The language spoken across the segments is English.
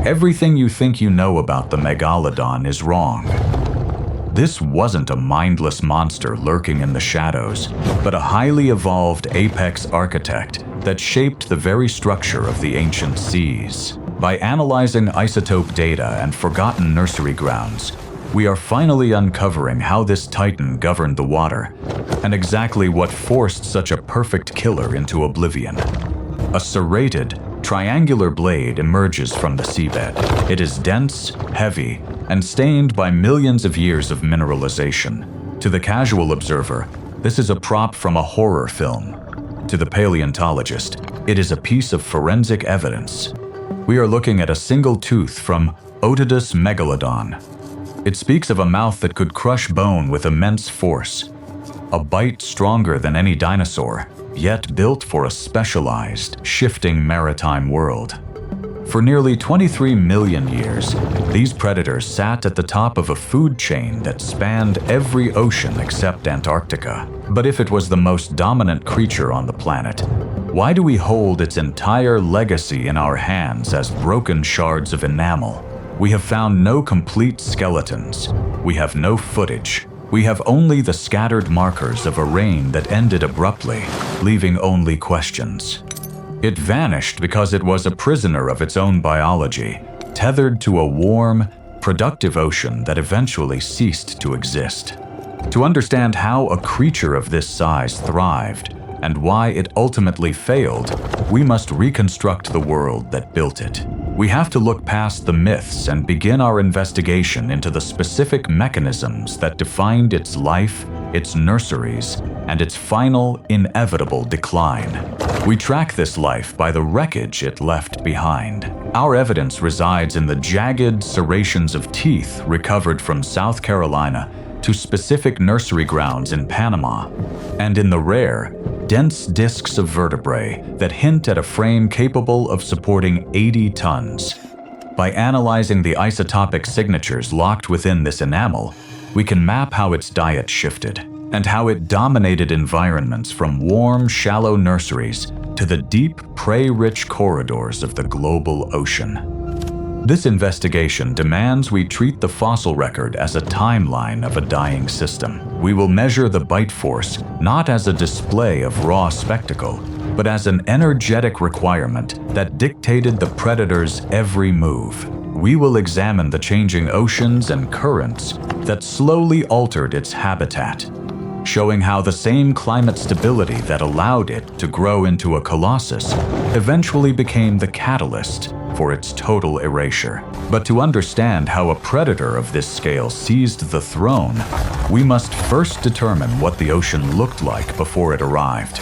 Everything you think you know about the Megalodon is wrong. This wasn't a mindless monster lurking in the shadows, but a highly evolved apex architect that shaped the very structure of the ancient seas. By analyzing isotope data and forgotten nursery grounds, we are finally uncovering how this titan governed the water, and exactly what forced such a perfect killer into oblivion. A serrated, triangular blade emerges from the seabed. It is dense, heavy, and stained by millions of years of mineralization. To the casual observer, this is a prop from a horror film. To the paleontologist, it is a piece of forensic evidence. We are looking at a single tooth from Otodus Megalodon. It speaks of a mouth that could crush bone with immense force, a bite stronger than any dinosaur, yet built for a specialized, shifting maritime world. For nearly 23 million years, these predators sat at the top of a food chain that spanned every ocean except Antarctica. But if it was the most dominant creature on the planet, why do we hold its entire legacy in our hands as broken shards of enamel? We have found no complete skeletons. We have no footage. We have only the scattered markers of a reign that ended abruptly, leaving only questions. It vanished because it was a prisoner of its own biology, tethered to a warm, productive ocean that eventually ceased to exist. To understand how a creature of this size thrived and why it ultimately failed, we must reconstruct the world that built it. We have to look past the myths and begin our investigation into the specific mechanisms that defined its life, its nurseries, and its final, inevitable decline. We track this life by the wreckage it left behind. Our evidence resides in the jagged serrations of teeth recovered from South Carolina to specific nursery grounds in Panama, and in the rare, dense discs of vertebrae that hint at a frame capable of supporting 80 tons. By analyzing the isotopic signatures locked within this enamel, we can map how its diet shifted and how it dominated environments from warm, shallow nurseries to the deep, prey-rich corridors of the global ocean. This investigation demands we treat the fossil record as a timeline of a dying system. We will measure the bite force not as a display of raw spectacle, but as an energetic requirement that dictated the predator's every move. We will examine the changing oceans and currents that slowly altered its habitat, showing how the same climate stability that allowed it to grow into a colossus eventually became the catalyst for its total erasure. But to understand how a predator of this scale seized the throne, we must first determine what the ocean looked like before it arrived.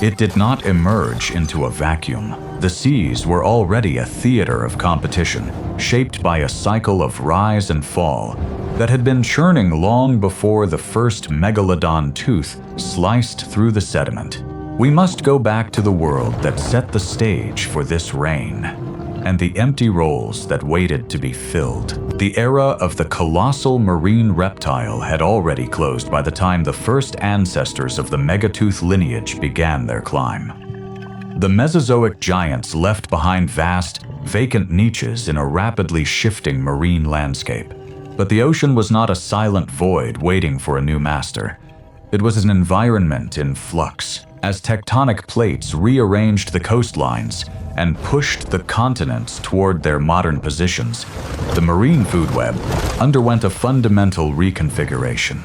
It did not emerge into a vacuum. The seas were already a theater of competition, shaped by a cycle of rise and fall that had been churning long before the first megalodon tooth sliced through the sediment. We must go back to the world that set the stage for this reign, and the empty roles that waited to be filled. The era of the colossal marine reptile had already closed by the time the first ancestors of the megatooth lineage began their climb. The Mesozoic giants left behind vast, vacant niches in a rapidly shifting marine landscape. But the ocean was not a silent void waiting for a new master. It was an environment in flux, as tectonic plates rearranged the coastlines and pushed the continents toward their modern positions. The marine food web underwent a fundamental reconfiguration.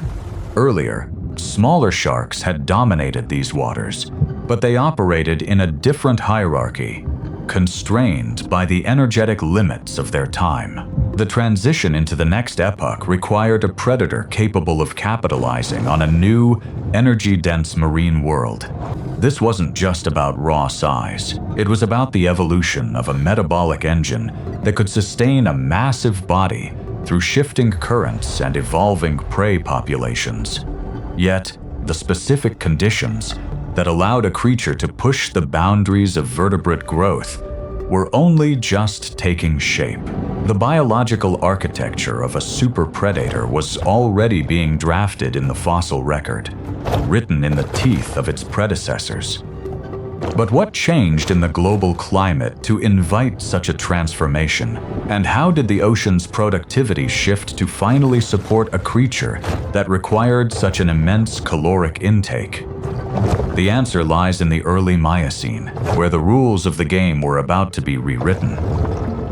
Earlier, smaller sharks had dominated these waters, but they operated in a different hierarchy, constrained by the energetic limits of their time. The transition into the next epoch required a predator capable of capitalizing on a new, energy-dense marine world. This wasn't just about raw size. It was about the evolution of a metabolic engine that could sustain a massive body through shifting currents and evolving prey populations. Yet, the specific conditions that allowed a creature to push the boundaries of vertebrate growth were only just taking shape. The biological architecture of a super predator was already being drafted in the fossil record, written in the teeth of its predecessors. But what changed in the global climate to invite such a transformation? And how did the ocean's productivity shift to finally support a creature that required such an immense caloric intake? The answer lies in the early Miocene, where the rules of the game were about to be rewritten.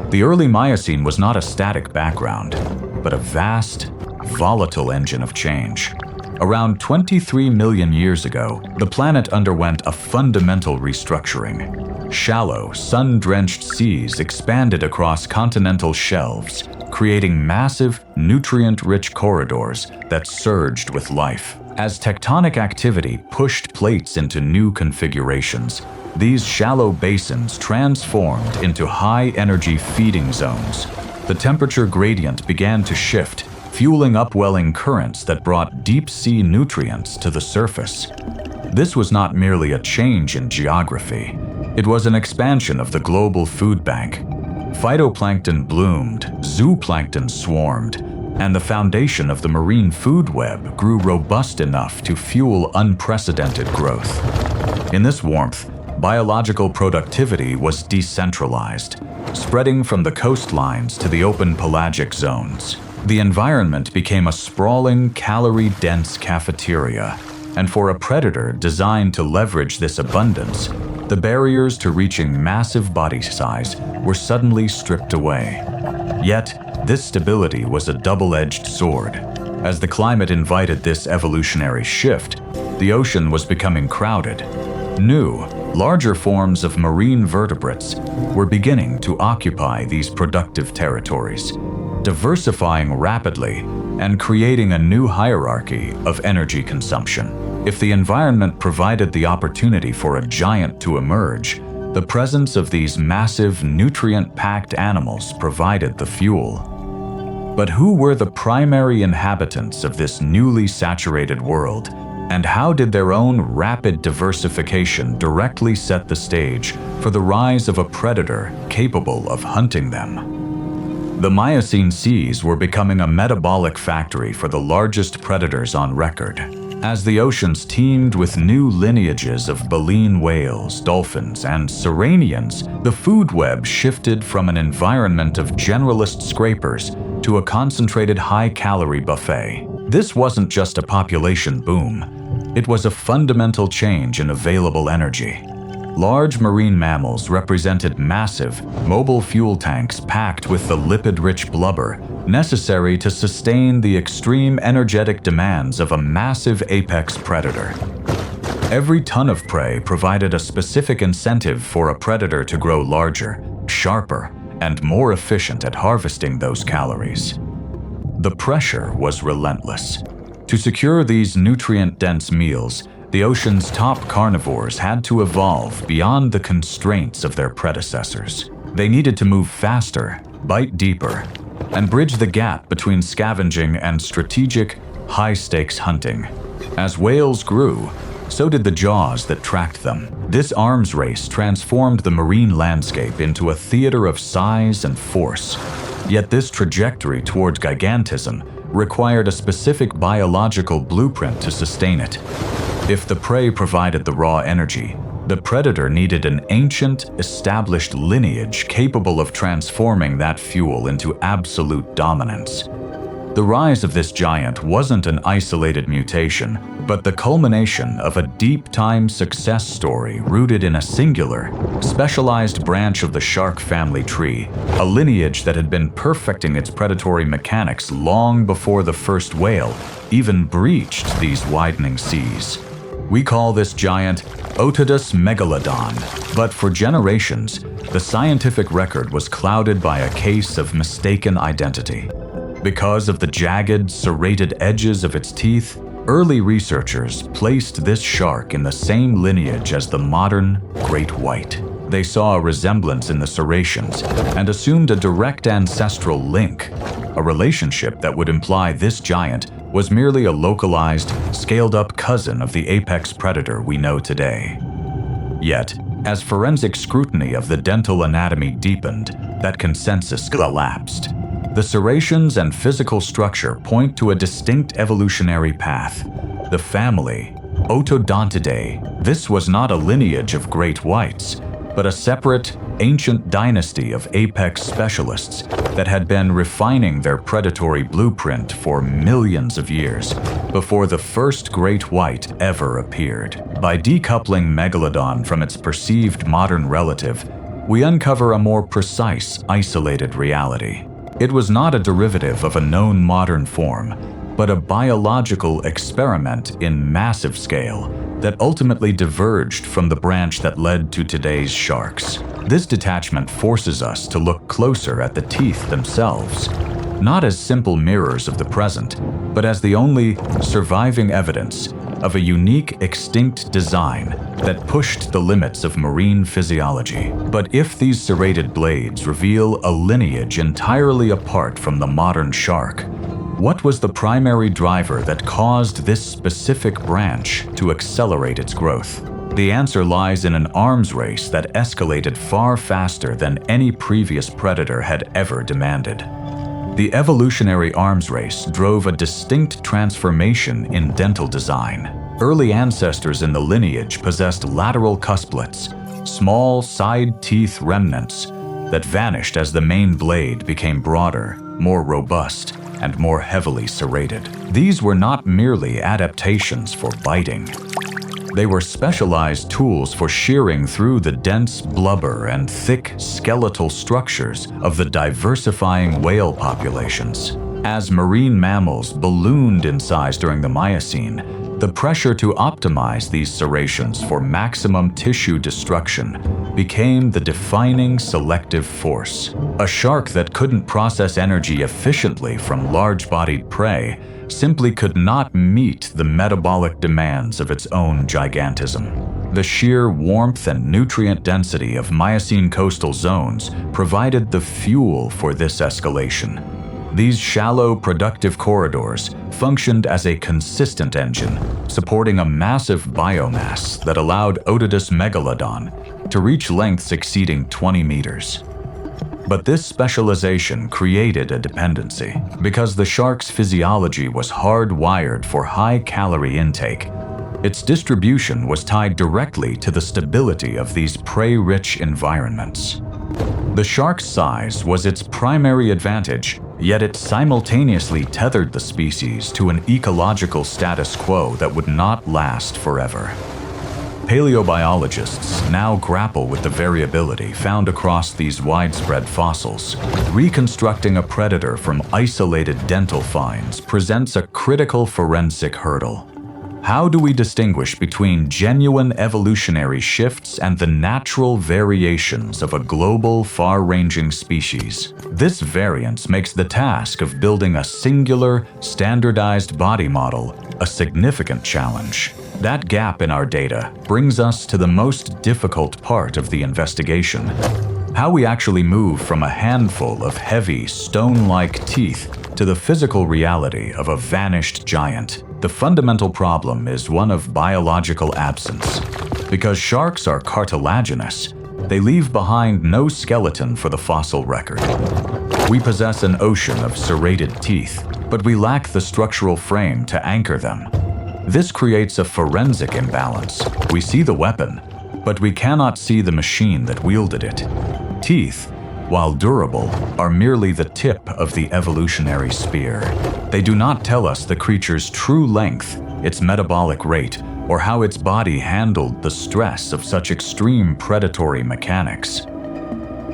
The early Miocene was not a static background, but a vast, volatile engine of change. Around 23 million years ago, the planet underwent a fundamental restructuring. Shallow, sun-drenched seas expanded across continental shelves, creating massive, nutrient-rich corridors that surged with life. As tectonic activity pushed plates into new configurations, these shallow basins transformed into high-energy feeding zones. The temperature gradient began to shift, fueling upwelling currents that brought deep-sea nutrients to the surface. This was not merely a change in geography. It was an expansion of the global food bank. Phytoplankton bloomed, zooplankton swarmed, and the foundation of the marine food web grew robust enough to fuel unprecedented growth. In this warmth, biological productivity was decentralized, spreading from the coastlines to the open pelagic zones. The environment became a sprawling, calorie-dense cafeteria, and for a predator designed to leverage this abundance, the barriers to reaching massive body size were suddenly stripped away. Yet, this stability was a double-edged sword. As the climate invited this evolutionary shift, the ocean was becoming crowded. New, larger forms of marine vertebrates were beginning to occupy these productive territories, diversifying rapidly and creating a new hierarchy of energy consumption. If the environment provided the opportunity for a giant to emerge, the presence of these massive, nutrient-packed animals provided the fuel. But who were the primary inhabitants of this newly saturated world, and how did their own rapid diversification directly set the stage for the rise of a predator capable of hunting them? The Miocene seas were becoming a metabolic factory for the largest predators on record. As the oceans teemed with new lineages of baleen whales, dolphins, and sirenians, the food web shifted from an environment of generalist scrapers to a concentrated high-calorie buffet. This wasn't just a population boom. It was a fundamental change in available energy. Large marine mammals represented massive, mobile fuel tanks packed with the lipid-rich blubber necessary to sustain the extreme energetic demands of a massive apex predator. Every ton of prey provided a specific incentive for a predator to grow larger, sharper, and more efficient at harvesting those calories. The pressure was relentless. To secure these nutrient-dense meals, the ocean's top carnivores had to evolve beyond the constraints of their predecessors. They needed to move faster, bite deeper, and bridge the gap between scavenging and strategic, high-stakes hunting. As whales grew, so did the jaws that tracked them. This arms race transformed the marine landscape into a theater of size and force. Yet this trajectory toward gigantism required a specific biological blueprint to sustain it. If the prey provided the raw energy, the predator needed an ancient, established lineage capable of transforming that fuel into absolute dominance. The rise of this giant wasn't an isolated mutation, but the culmination of a deep-time success story rooted in a singular, specialized branch of the shark family tree, a lineage that had been perfecting its predatory mechanics long before the first whale even breached these widening seas. We call this giant Otodus Megalodon, but for generations, the scientific record was clouded by a case of mistaken identity. Because of the jagged, serrated edges of its teeth, early researchers placed this shark in the same lineage as the modern great white. They saw a resemblance in the serrations and assumed a direct ancestral link, a relationship that would imply this giant was merely a localized, scaled-up cousin of the apex predator we know today. Yet, as forensic scrutiny of the dental anatomy deepened, that consensus collapsed. The serrations and physical structure point to a distinct evolutionary path. The family, Otodontidae. This was not a lineage of great whites, but a separate, ancient dynasty of apex specialists that had been refining their predatory blueprint for millions of years before the first great white ever appeared. By decoupling Megalodon from its perceived modern relative, we uncover a more precise, isolated reality. It was not a derivative of a known modern form, but a biological experiment in massive scale that ultimately diverged from the branch that led to today's sharks. This detachment forces us to look closer at the teeth themselves, not as simple mirrors of the present, but as the only surviving evidence of a unique extinct design that pushed the limits of marine physiology. But if these serrated blades reveal a lineage entirely apart from the modern shark, what was the primary driver that caused this specific branch to accelerate its growth? The answer lies in an arms race that escalated far faster than any previous predator had ever demanded. The evolutionary arms race drove a distinct transformation in dental design. Early ancestors in the lineage possessed lateral cusplets, small side teeth remnants that vanished as the main blade became broader, more robust, and more heavily serrated. These were not merely adaptations for biting. They were specialized tools for shearing through the dense blubber and thick skeletal structures of the diversifying whale populations. As marine mammals ballooned in size during the Miocene, the pressure to optimize these serrations for maximum tissue destruction became the defining selective force. A shark that couldn't process energy efficiently from large-bodied prey simply could not meet the metabolic demands of its own gigantism. The sheer warmth and nutrient density of Miocene coastal zones provided the fuel for this escalation. These shallow, productive corridors functioned as a consistent engine, supporting a massive biomass that allowed Otodus Megalodon to reach lengths exceeding 20 meters. But this specialization created a dependency. Because the shark's physiology was hardwired for high-calorie intake, its distribution was tied directly to the stability of these prey-rich environments. The shark's size was its primary advantage, yet it simultaneously tethered the species to an ecological status quo that would not last forever. Paleobiologists now grapple with the variability found across these widespread fossils. Reconstructing a predator from isolated dental finds presents a critical forensic hurdle. How do we distinguish between genuine evolutionary shifts and the natural variations of a global, far-ranging species? This variance makes the task of building a singular, standardized body model a significant challenge. That gap in our data brings us to the most difficult part of the investigation: how we actually move from a handful of heavy, stone-like teeth to the physical reality of a vanished giant. The fundamental problem is one of biological absence. Because sharks are cartilaginous, they leave behind no skeleton for the fossil record. We possess an ocean of serrated teeth, but we lack the structural frame to anchor them. This creates a forensic imbalance. We see the weapon, but we cannot see the machine that wielded it. Teeth, while durable, are merely the tip of the evolutionary spear. They do not tell us the creature's true length, its metabolic rate, or how its body handled the stress of such extreme predatory mechanics.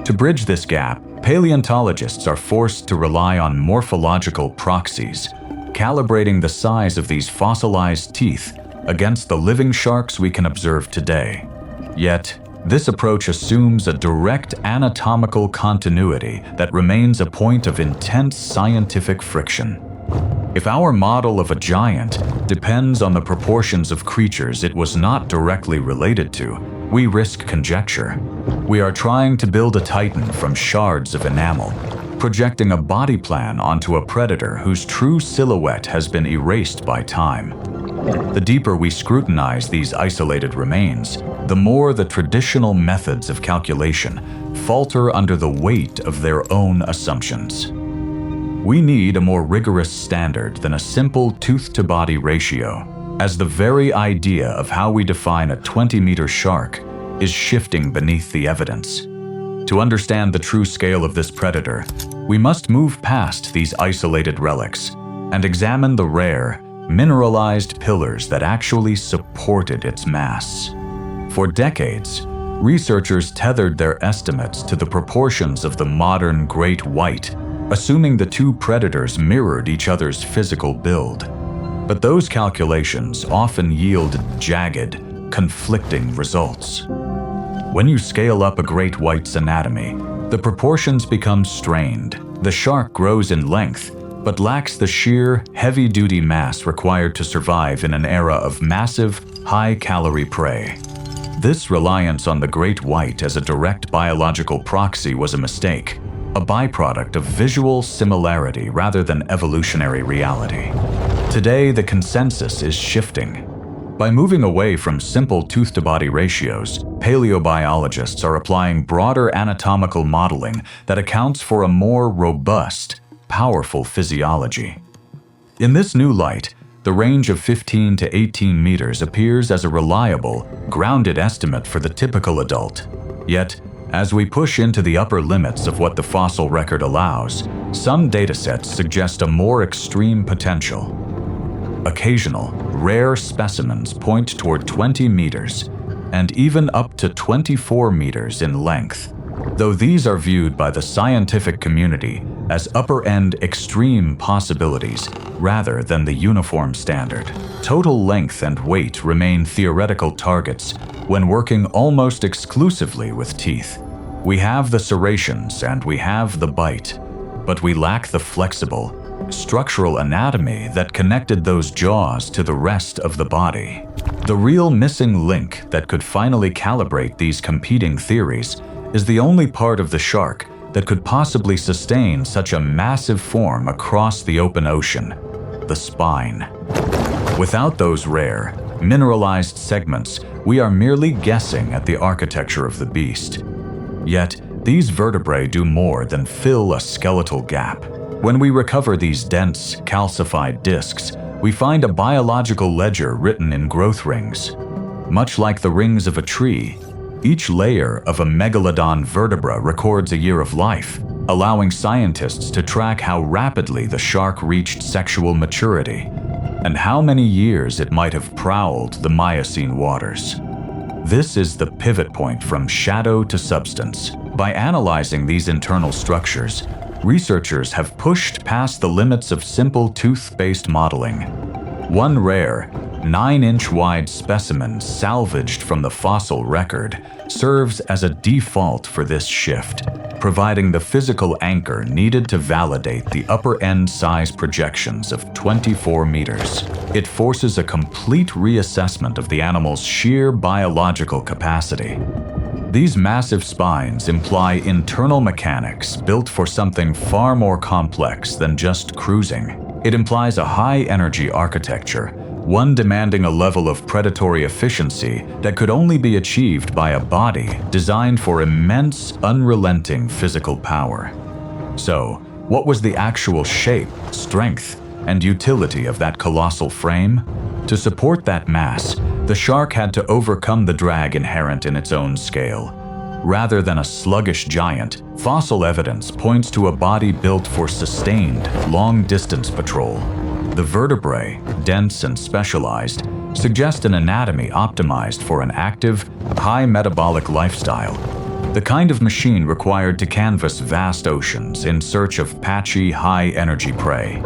To bridge this gap, paleontologists are forced to rely on morphological proxies, calibrating the size of these fossilized teeth against the living sharks we can observe today. Yet, this approach assumes a direct anatomical continuity that remains a point of intense scientific friction. If our model of a giant depends on the proportions of creatures it was not directly related to, we risk conjecture. We are trying to build a titan from shards of enamel, projecting a body plan onto a predator whose true silhouette has been erased by time. The deeper we scrutinize these isolated remains, the more the traditional methods of calculation falter under the weight of their own assumptions. We need a more rigorous standard than a simple tooth-to-body ratio. as the very idea of how we define a 20-meter shark is shifting beneath the evidence. To understand the true scale of this predator, we must move past these isolated relics and examine the rare, mineralized pillars that actually supported its mass. For decades, researchers tethered their estimates to the proportions of the modern great white, assuming the two predators mirrored each other's physical build. But those calculations often yield jagged, conflicting results. When you scale up a great white's anatomy, the proportions become strained. The shark grows in length, but lacks the sheer, heavy-duty mass required to survive in an era of massive, high-calorie prey. This reliance on the great white as a direct biological proxy was a mistake, a byproduct of visual similarity rather than evolutionary reality. Today, the consensus is shifting. By moving away from simple tooth-to-body ratios, paleobiologists are applying broader anatomical modeling that accounts for a more robust, powerful physiology. In this new light, the range of 15 to 18 meters appears as a reliable, grounded estimate for the typical adult. Yet, as we push into the upper limits of what the fossil record allows, some datasets suggest a more extreme potential. Occasional, rare specimens point toward 20 meters, and even up to 24 meters in length, though these are viewed by the scientific community as upper-end extreme possibilities rather than the uniform standard. Total length and weight remain theoretical targets when working almost exclusively with teeth. We have the serrations and we have the bite, but we lack the flexible, structural anatomy that connected those jaws to the rest of the body. The real missing link that could finally calibrate these competing theories is the only part of the shark that could possibly sustain such a massive form across the open ocean: the spine. Without those rare, mineralized segments, we are merely guessing at the architecture of the beast. Yet, these vertebrae do more than fill a skeletal gap. When we recover these dense, calcified discs, we find a biological ledger written in growth rings. Much like the rings of a tree, each layer of a Megalodon vertebra records a year of life, allowing scientists to track how rapidly the shark reached sexual maturity and how many years it might have prowled the Miocene waters. This is the pivot point from shadow to substance. By analyzing these internal structures, researchers have pushed past the limits of simple tooth-based modeling. One rare, 9-inch wide specimen salvaged from the fossil record serves as a default for this shift, providing the physical anchor needed to validate the upper-end size projections of 24 meters. It forces a complete reassessment of the animal's sheer biological capacity. These massive spines imply internal mechanics built for something far more complex than just cruising. It implies a high-energy architecture, one demanding a level of predatory efficiency that could only be achieved by a body designed for immense, unrelenting physical power. So, what was the actual shape, strength, and utility of that colossal frame? To support that mass, the shark had to overcome the drag inherent in its own scale. Rather than a sluggish giant, fossil evidence points to a body built for sustained, long-distance patrol. The vertebrae, dense and specialized, suggest an anatomy optimized for an active, high metabolic lifestyle, the kind of machine required to canvass vast oceans in search of patchy, high-energy prey.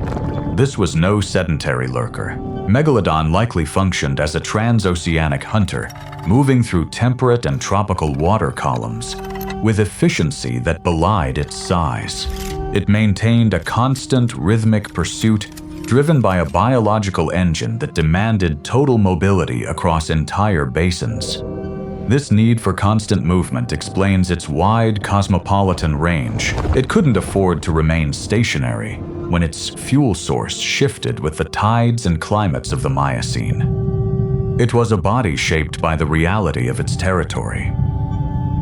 This was no sedentary lurker. Megalodon likely functioned as a transoceanic hunter, moving through temperate and tropical water columns, with efficiency that belied its size. It maintained a constant, rhythmic pursuit driven by a biological engine that demanded total mobility across entire basins. This need for constant movement explains its wide cosmopolitan range. It couldn't afford to remain stationary when its fuel source shifted with the tides and climates of the Miocene. It was a body shaped by the reality of its territory.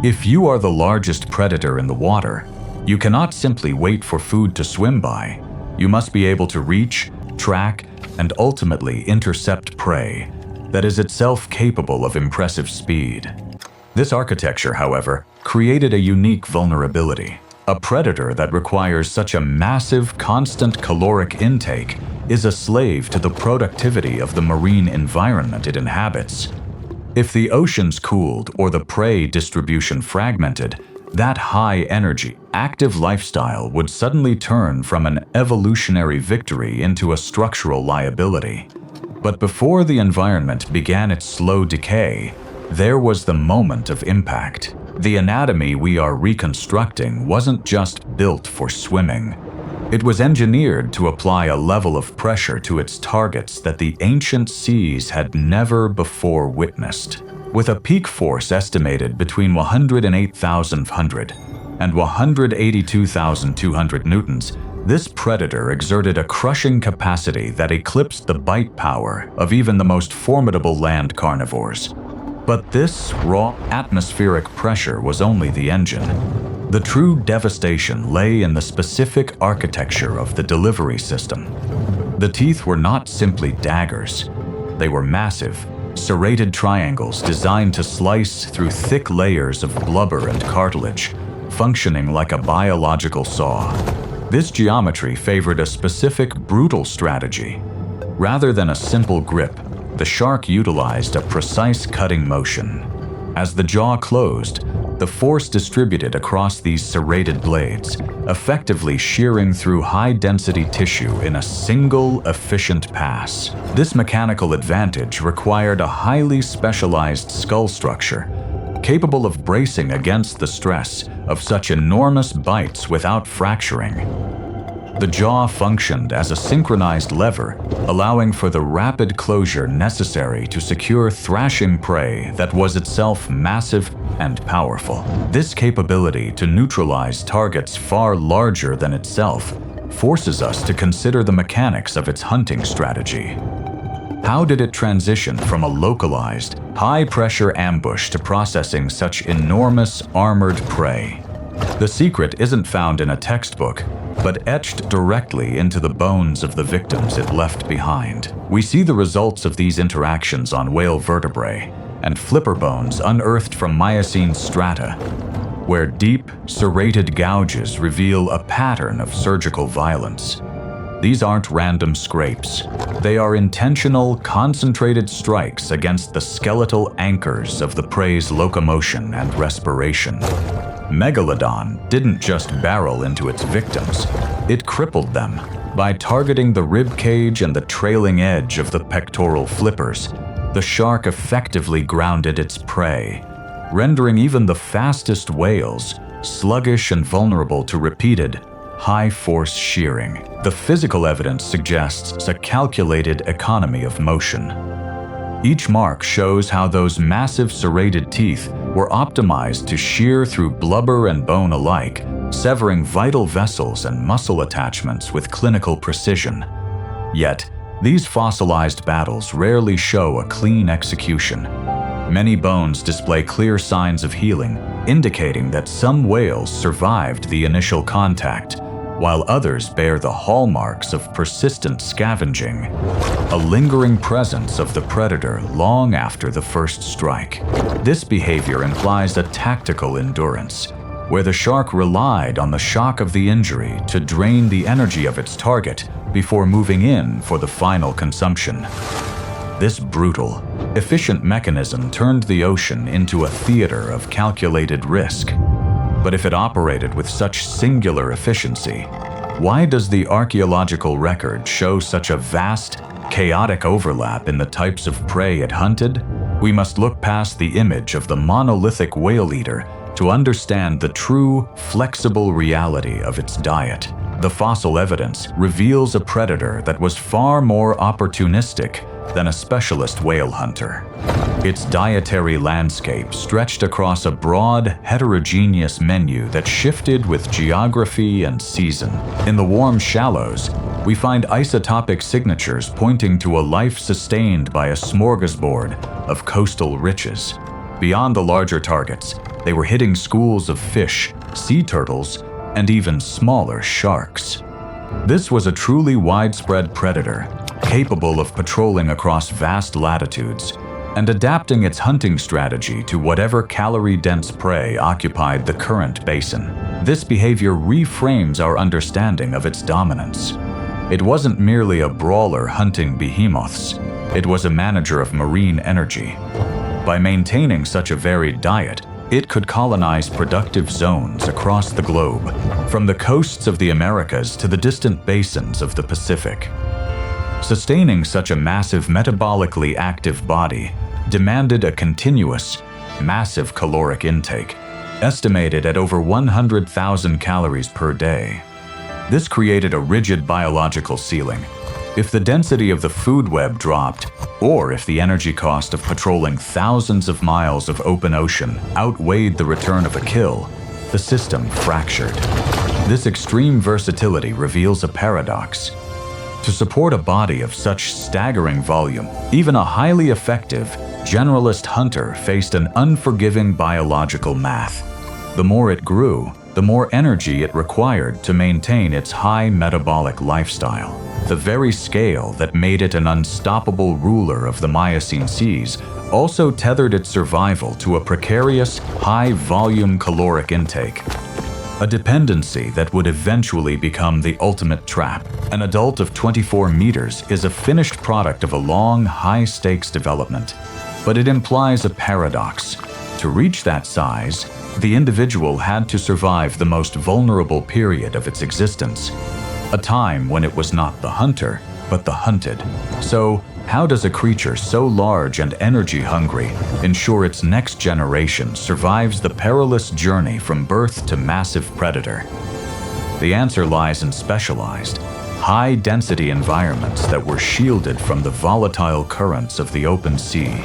If you are the largest predator in the water, you cannot simply wait for food to swim by. You must be able to reach, track, and ultimately intercept prey that is itself capable of impressive speed. This architecture, however, created a unique vulnerability. A predator that requires such a massive, constant caloric intake is a slave to the productivity of the marine environment it inhabits. If the oceans cooled or the prey distribution fragmented, that high-energy, active lifestyle would suddenly turn from an evolutionary victory into a structural liability. But before the environment began its slow decay, there was the moment of impact. The anatomy we are reconstructing wasn't just built for swimming. It was engineered to apply a level of pressure to its targets that the ancient seas had never before witnessed. With a peak force estimated between 108,100 and 182,200 newtons, this predator exerted a crushing capacity that eclipsed the bite power of even the most formidable land carnivores. But this raw atmospheric pressure was only the engine. The true devastation lay in the specific architecture of the delivery system. The teeth were not simply daggers. They were massive, serrated triangles designed to slice through thick layers of blubber and cartilage, functioning like a biological saw. This geometry favored a specific brutal strategy. Rather than a simple grip, the shark utilized a precise cutting motion. As the jaw closed, the force distributed across these serrated blades, effectively shearing through high-density tissue in a single, efficient pass. This mechanical advantage required a highly specialized skull structure, capable of bracing against the stress of such enormous bites without fracturing. The jaw functioned as a synchronized lever, allowing for the rapid closure necessary to secure thrashing prey that was itself massive and powerful. This capability to neutralize targets far larger than itself forces us to consider the mechanics of its hunting strategy. How did it transition from a localized, high-pressure ambush to processing such enormous armored prey? The secret isn't found in a textbook, but etched directly into the bones of the victims it left behind. We see the results of these interactions on whale vertebrae and flipper bones unearthed from Miocene strata, where deep, serrated gouges reveal a pattern of surgical violence. These aren't random scrapes. They are intentional, concentrated strikes against the skeletal anchors of the prey's locomotion and respiration. Megalodon didn't just barrel into its victims, it crippled them. By targeting the rib cage and the trailing edge of the pectoral flippers, the shark effectively grounded its prey, rendering even the fastest whales sluggish and vulnerable to repeated, high-force shearing. The physical evidence suggests a calculated economy of motion. Each mark shows how those massive serrated teeth were optimized to shear through blubber and bone alike, severing vital vessels and muscle attachments with clinical precision. Yet, these fossilized battles rarely show a clean execution. Many bones display clear signs of healing, indicating that some whales survived the initial contact, while others bear the hallmarks of persistent scavenging, a lingering presence of the predator long after the first strike. This behavior implies a tactical endurance, where the shark relied on the shock of the injury to drain the energy of its target before moving in for the final consumption. This brutal, efficient mechanism turned the ocean into a theater of calculated risk. But if it operated with such singular efficiency, why does the archaeological record show such a vast, chaotic overlap in the types of prey it hunted? We must look past the image of the monolithic whale eater to understand the true, flexible reality of its diet. The fossil evidence reveals a predator that was far more opportunistic than a specialist whale hunter. Its dietary landscape stretched across a broad, heterogeneous menu that shifted with geography and season. In the warm shallows, we find isotopic signatures pointing to a life sustained by a smorgasbord of coastal riches. Beyond the larger targets, they were hitting schools of fish, sea turtles, and even smaller sharks. This was a truly widespread predator, capable of patrolling across vast latitudes and adapting its hunting strategy to whatever calorie-dense prey occupied the current basin. This behavior reframes our understanding of its dominance. It wasn't merely a brawler hunting behemoths, it was a manager of marine energy. By maintaining such a varied diet, it could colonize productive zones across the globe, from the coasts of the Americas to the distant basins of the Pacific. Sustaining such a massive metabolically active body demanded a continuous, massive caloric intake, estimated at over 100,000 calories per day. This created a rigid biological ceiling. If the density of the food web dropped, or if the energy cost of patrolling thousands of miles of open ocean outweighed the return of a kill, the system fractured. This extreme versatility reveals a paradox. To support a body of such staggering volume, even a highly effective, generalist hunter faced an unforgiving biological math. The more it grew, the more energy it required to maintain its high metabolic lifestyle. The very scale that made it an unstoppable ruler of the Miocene seas also tethered its survival to a precarious, high-volume caloric intake. A dependency that would eventually become the ultimate trap. An adult of 24 meters is a finished product of a long, high-stakes development. But it implies a paradox. To reach that size, the individual had to survive the most vulnerable period of its existence, a time when it was not the hunter, but the hunted. So, how does a creature so large and energy-hungry ensure its next generation survives the perilous journey from birth to massive predator? The answer lies in specialized, high-density environments that were shielded from the volatile currents of the open sea.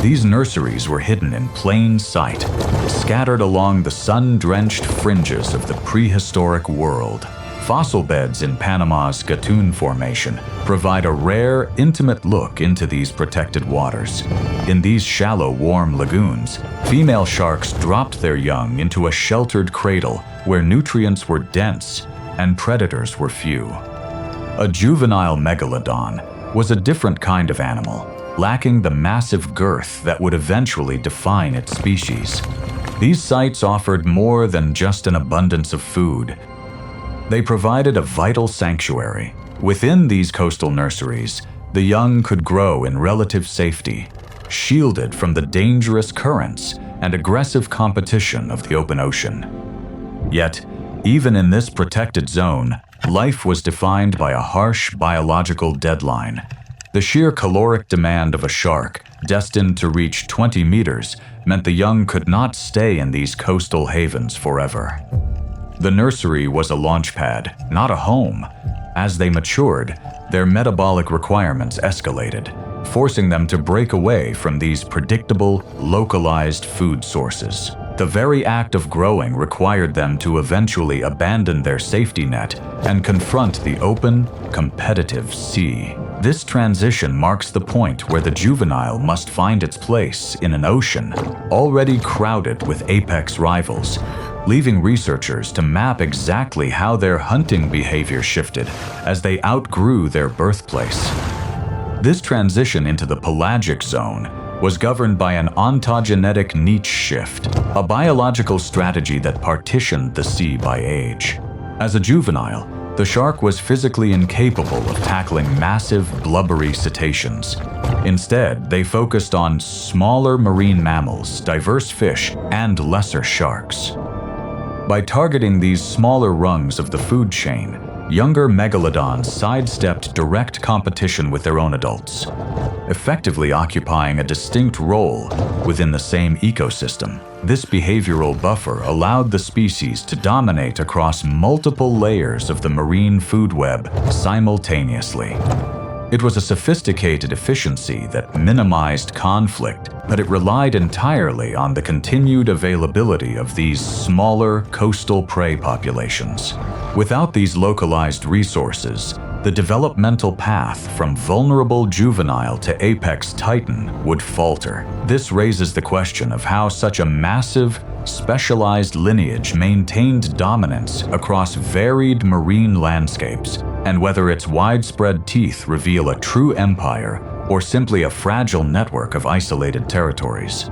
These nurseries were hidden in plain sight, scattered along the sun-drenched fringes of the prehistoric world. Fossil beds in Panama's Gatun Formation provide a rare, intimate look into these protected waters. In these shallow, warm lagoons, female sharks dropped their young into a sheltered cradle where nutrients were dense and predators were few. A juvenile megalodon was a different kind of animal, lacking the massive girth that would eventually define its species. These sites offered more than just an abundance of food. They provided a vital sanctuary. Within these coastal nurseries, the young could grow in relative safety, shielded from the dangerous currents and aggressive competition of the open ocean. Yet, even in this protected zone, life was defined by a harsh biological deadline. The sheer caloric demand of a shark, destined to reach 20 meters, meant the young could not stay in these coastal havens forever. The nursery was a launch pad, not a home. As they matured, their metabolic requirements escalated, forcing them to break away from these predictable, localized food sources. The very act of growing required them to eventually abandon their safety net and confront the open, competitive sea. This transition marks the point where the juvenile must find its place in an ocean already crowded with apex rivals, leaving researchers to map exactly how their hunting behavior shifted as they outgrew their birthplace. This transition into the pelagic zone was governed by an ontogenetic niche shift, a biological strategy that partitioned the sea by age. As a juvenile, the shark was physically incapable of tackling massive, blubbery cetaceans. Instead, they focused on smaller marine mammals, diverse fish, and lesser sharks. By targeting these smaller rungs of the food chain, younger megalodons sidestepped direct competition with their own adults, effectively occupying a distinct role within the same ecosystem. This behavioral buffer allowed the species to dominate across multiple layers of the marine food web simultaneously. It was a sophisticated efficiency that minimized conflict, but it relied entirely on the continued availability of these smaller coastal prey populations. Without these localized resources, the developmental path from vulnerable juvenile to apex titan would falter. This raises the question of how such a massive, specialized lineage maintained dominance across varied marine landscapes, and whether its widespread teeth reveal a true empire or simply a fragile network of isolated territories.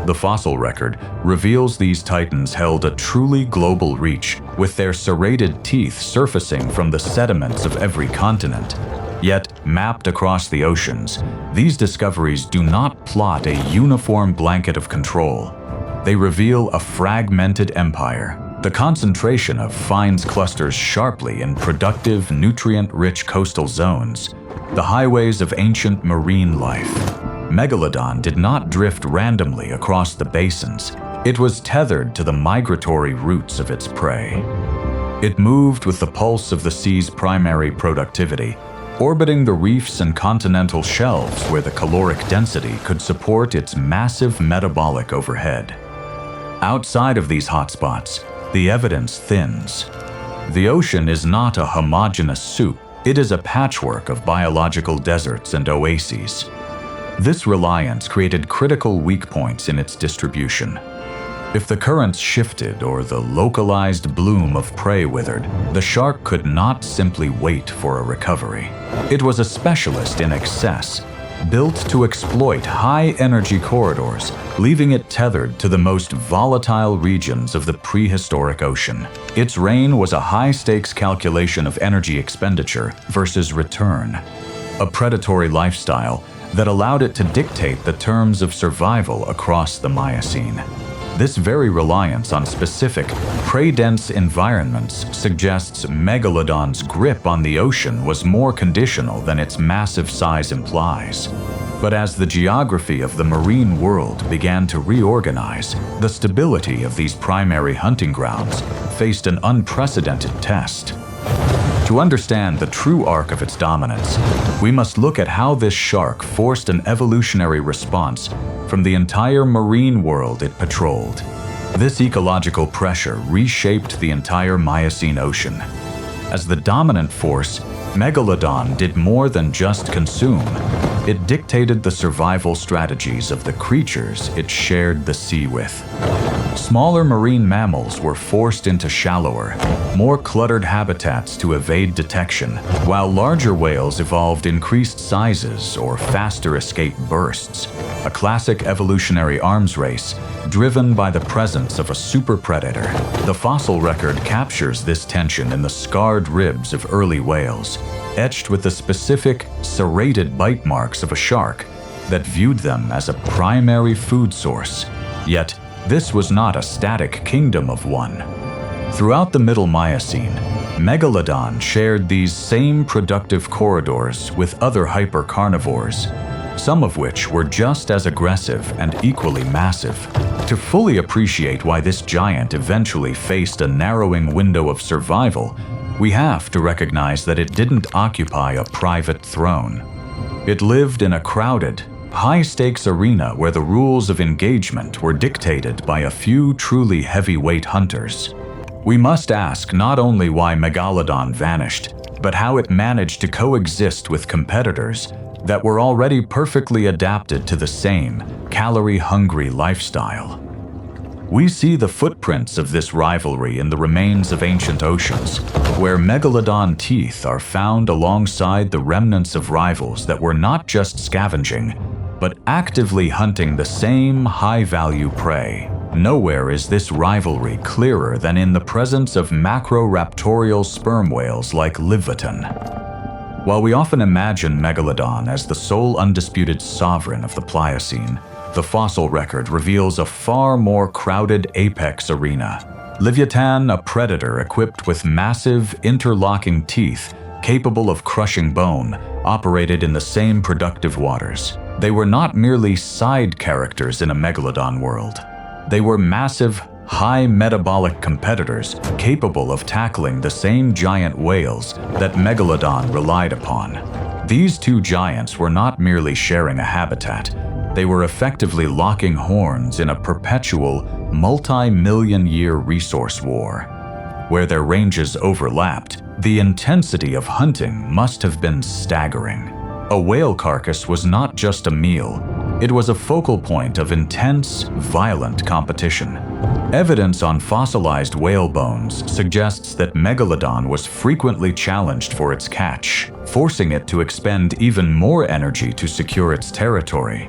The fossil record reveals these titans held a truly global reach, with their serrated teeth surfacing from the sediments of every continent. Yet, mapped across the oceans, these discoveries do not plot a uniform blanket of control. They reveal a fragmented empire. The concentration of finds clusters sharply in productive, nutrient-rich coastal zones, the highways of ancient marine life. Megalodon did not drift randomly across the basins. It was tethered to the migratory routes of its prey. It moved with the pulse of the sea's primary productivity, orbiting the reefs and continental shelves where the caloric density could support its massive metabolic overhead. Outside of these hotspots, the evidence thins. The ocean is not a homogeneous soup. It is a patchwork of biological deserts and oases. This reliance created critical weak points in its distribution. If the currents shifted or the localized bloom of prey withered, the shark could not simply wait for a recovery. It was a specialist in excess, built to exploit high-energy corridors, leaving it tethered to the most volatile regions of the prehistoric ocean. Its reign was a high-stakes calculation of energy expenditure versus return, a predatory lifestyle that allowed it to dictate the terms of survival across the Miocene. This very reliance on specific, prey-dense environments suggests Megalodon's grip on the ocean was more conditional than its massive size implies. But as the geography of the marine world began to reorganize, the stability of these primary hunting grounds faced an unprecedented test. To understand the true arc of its dominance, we must look at how this shark forced an evolutionary response from the entire marine world it patrolled. This ecological pressure reshaped the entire Miocene ocean. As the dominant force, Megalodon did more than just consume. It dictated the survival strategies of the creatures it shared the sea with. Smaller marine mammals were forced into shallower, more cluttered habitats to evade detection, while larger whales evolved increased sizes or faster escape bursts, a classic evolutionary arms race driven by the presence of a super predator. The fossil record captures this tension in the scarred ribs of early whales, etched with the specific, serrated bite marks of a shark that viewed them as a primary food source. Yet, this was not a static kingdom of one. Throughout the Middle Miocene, Megalodon shared these same productive corridors with other hypercarnivores, some of which were just as aggressive and equally massive. To fully appreciate why this giant eventually faced a narrowing window of survival, we have to recognize that it didn't occupy a private throne. It lived in a crowded, high-stakes arena where the rules of engagement were dictated by a few truly heavyweight hunters. We must ask not only why Megalodon vanished, but how it managed to coexist with competitors that were already perfectly adapted to the same calorie-hungry lifestyle. We see the footprints of this rivalry in the remains of ancient oceans, where Megalodon teeth are found alongside the remnants of rivals that were not just scavenging, but actively hunting the same high-value prey. Nowhere is this rivalry clearer than in the presence of macroraptorial sperm whales like Liveton. While we often imagine Megalodon as the sole undisputed sovereign of the Pliocene, the fossil record reveals a far more crowded apex arena. Leviathan, a predator equipped with massive, interlocking teeth capable of crushing bone, operated in the same productive waters. They were not merely side characters in a Megalodon world. They were massive, high metabolic competitors capable of tackling the same giant whales that Megalodon relied upon. These two giants were not merely sharing a habitat. They were effectively locking horns in a perpetual, multi-million-year resource war. Where their ranges overlapped, the intensity of hunting must have been staggering. A whale carcass was not just a meal, It was a focal point of intense, violent competition. Evidence on fossilized whale bones suggests that Megalodon was frequently challenged for its catch, forcing it to expend even more energy to secure its territory.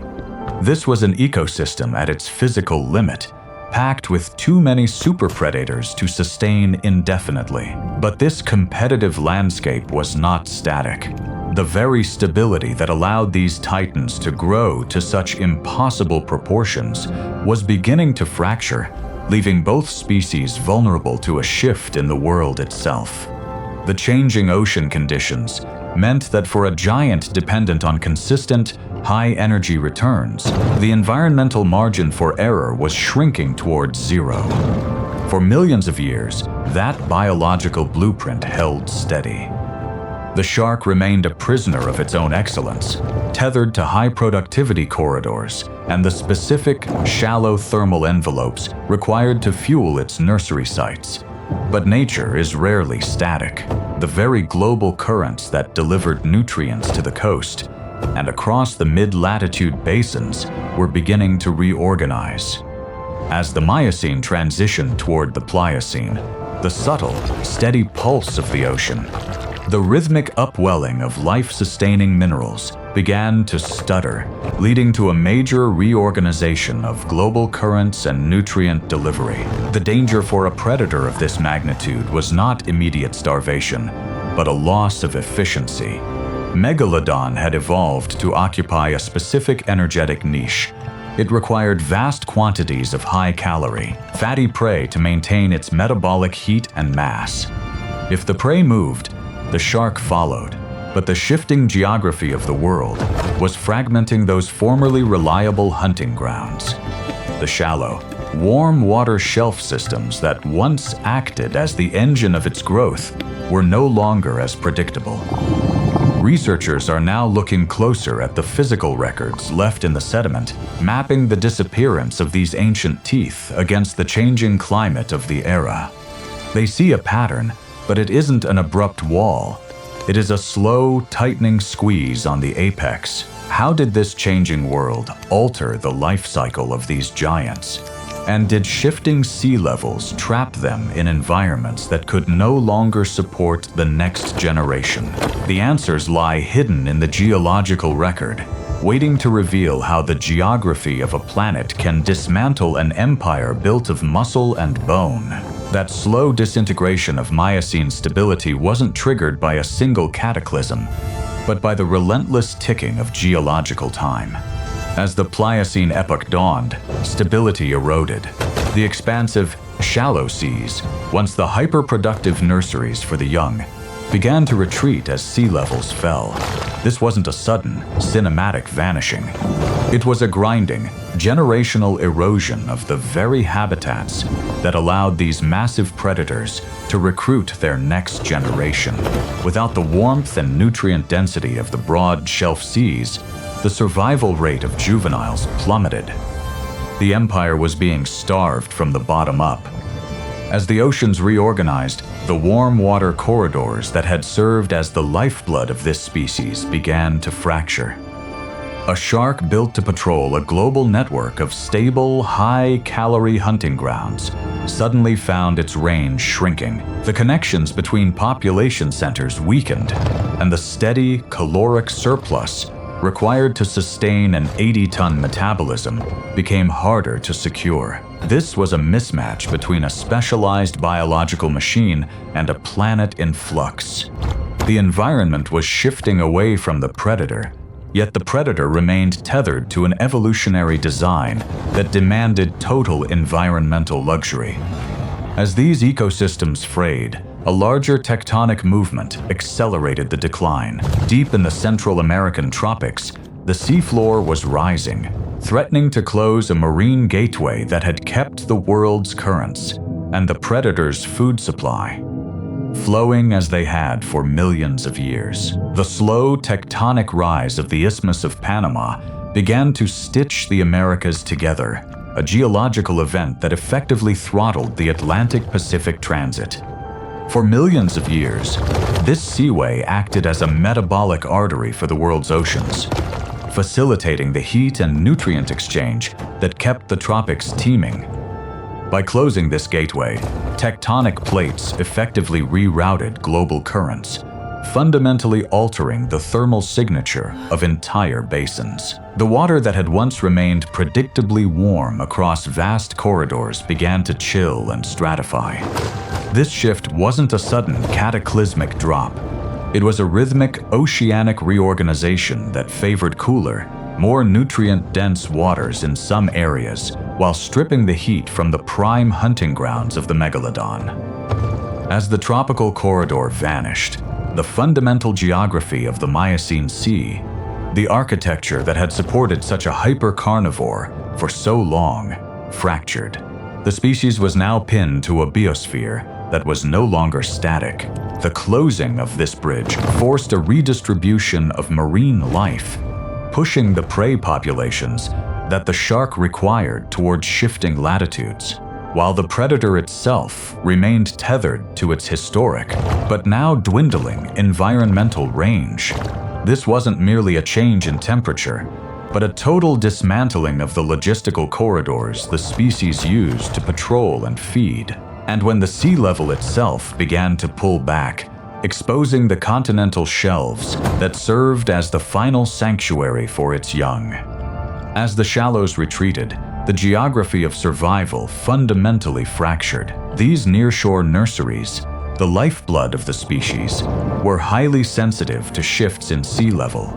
This was an ecosystem at its physical limit, packed with too many superpredators to sustain indefinitely. But this competitive landscape was not static. The very stability that allowed these titans to grow to such impossible proportions was beginning to fracture, leaving both species vulnerable to a shift in the world itself. The changing ocean conditions meant that for a giant dependent on consistent, high-energy returns, the environmental margin for error was shrinking towards zero. For millions of years, that biological blueprint held steady. The shark remained a prisoner of its own excellence, tethered to high-productivity corridors and the specific, shallow thermal envelopes required to fuel its nursery sites. But nature is rarely static. The very global currents that delivered nutrients to the coast and across the mid-latitude basins were beginning to reorganize. As the Miocene transitioned toward the Pliocene, the subtle, steady pulse of the ocean, the rhythmic upwelling of life-sustaining minerals, began to stutter, leading to a major reorganization of global currents and nutrient delivery. The danger for a predator of this magnitude was not immediate starvation, but a loss of efficiency. Megalodon had evolved to occupy a specific energetic niche. It required vast quantities of high-calorie, fatty prey to maintain its metabolic heat and mass. If the prey moved, the shark followed, but the shifting geography of the world was fragmenting those formerly reliable hunting grounds. The shallow, warm water shelf systems that once acted as the engine of its growth were no longer as predictable. Researchers are now looking closer at the physical records left in the sediment, mapping the disappearance of these ancient teeth against the changing climate of the era. They see a pattern, but it isn't an abrupt wall. It is a slow, tightening squeeze on the apex. How did this changing world alter the life cycle of these giants? And did shifting sea levels trap them in environments that could no longer support the next generation? The answers lie hidden in the geological record, waiting to reveal how the geography of a planet can dismantle an empire built of muscle and bone. That slow disintegration of Miocene stability wasn't triggered by a single cataclysm, but by the relentless ticking of geological time. As the Pliocene epoch dawned, stability eroded. The expansive, shallow seas, once the hyper-productive nurseries for the young, began to retreat as sea levels fell. This wasn't a sudden, cinematic vanishing. It was a grinding, generational erosion of the very habitats that allowed these massive predators to recruit their next generation. Without the warmth and nutrient density of the broad shelf seas, the survival rate of juveniles plummeted. The empire was being starved from the bottom up. As the oceans reorganized, the warm water corridors that had served as the lifeblood of this species began to fracture. A shark built to patrol a global network of stable, high-calorie hunting grounds suddenly found its range shrinking. The connections between population centers weakened, and the steady, caloric surplus required to sustain an 80-ton metabolism became harder to secure. This was a mismatch between a specialized biological machine and a planet in flux. The environment was shifting away from the predator, yet the predator remained tethered to an evolutionary design that demanded total environmental luxury. As these ecosystems frayed, a larger tectonic movement accelerated the decline. Deep in the Central American tropics, the seafloor was rising, threatening to close a marine gateway that had kept the world's currents and the predator's food supply flowing as they had for millions of years. The slow tectonic rise of the Isthmus of Panama began to stitch the Americas together, a geological event that effectively throttled the Atlantic-Pacific transit. For millions of years, this seaway acted as a metabolic artery for the world's oceans, facilitating the heat and nutrient exchange that kept the tropics teeming. By closing this gateway, tectonic plates effectively rerouted global currents, fundamentally altering the thermal signature of entire basins. The water that had once remained predictably warm across vast corridors began to chill and stratify. This shift wasn't a sudden cataclysmic drop. It was a rhythmic oceanic reorganization that favored cooler, more nutrient-dense waters in some areas while stripping the heat from the prime hunting grounds of the Megalodon. As the tropical corridor vanished, the fundamental geography of the Miocene Sea, the architecture that had supported such a hyper-carnivore for so long, fractured. The species was now pinned to a biosphere that was no longer static. The closing of this bridge forced a redistribution of marine life, pushing the prey populations that the shark required towards shifting latitudes, while the predator itself remained tethered to its historic, but now dwindling environmental range. This wasn't merely a change in temperature, but a total dismantling of the logistical corridors the species used to patrol and feed. And when the sea level itself began to pull back, exposing the continental shelves that served as the final sanctuary for its young. As the shallows retreated, the geography of survival fundamentally fractured. These nearshore nurseries, the lifeblood of the species, were highly sensitive to shifts in sea level.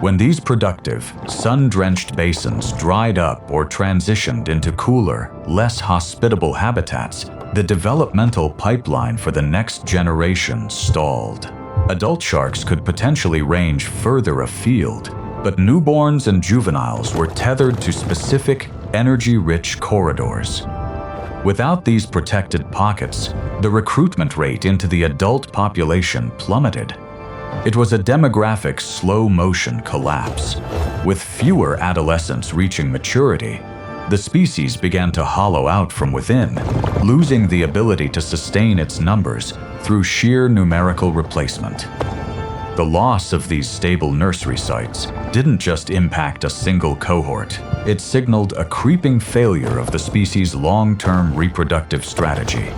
When these productive, sun-drenched basins dried up or transitioned into cooler, less hospitable habitats, the developmental pipeline for the next generation stalled. Adult sharks could potentially range further afield, but newborns and juveniles were tethered to specific, energy-rich corridors. Without these protected pockets, the recruitment rate into the adult population plummeted. It was a demographic slow-motion collapse. With fewer adolescents reaching maturity, the species began to hollow out from within, losing the ability to sustain its numbers through sheer numerical replacement. The loss of these stable nursery sites didn't just impact a single cohort. It signaled a creeping failure of the species' long-term reproductive strategy.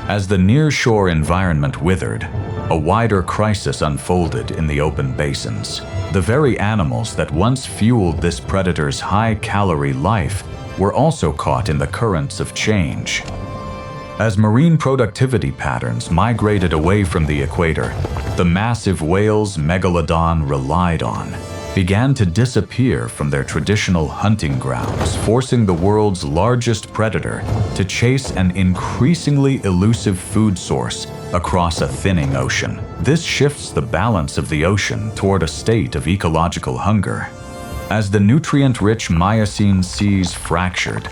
As the near-shore environment withered, a wider crisis unfolded in the open basins. The very animals that once fueled this predator's high-calorie life were also caught in the currents of change. As marine productivity patterns migrated away from the equator, the massive whales Megalodon relied on began to disappear from their traditional hunting grounds, forcing the world's largest predator to chase an increasingly elusive food source across a thinning ocean. This shifts the balance of the ocean toward a state of ecological hunger. As the nutrient-rich Miocene seas fractured,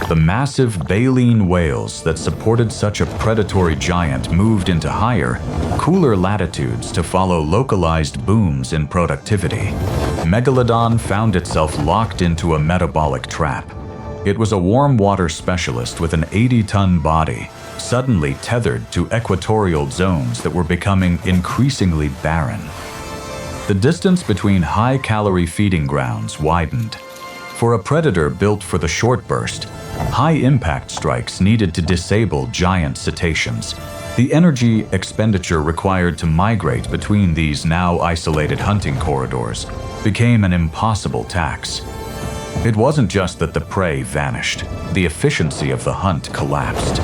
the massive baleen whales that supported such a predatory giant moved into higher, cooler latitudes to follow localized booms in productivity. Megalodon found itself locked into a metabolic trap. It was a warm water specialist with an 80-ton body, suddenly tethered to equatorial zones that were becoming increasingly barren. The distance between high-calorie feeding grounds widened. For a predator built for the short burst, high-impact strikes needed to disable giant cetaceans. The energy expenditure required to migrate between these now isolated hunting corridors became an impossible task. It wasn't just that the prey vanished, the efficiency of the hunt collapsed.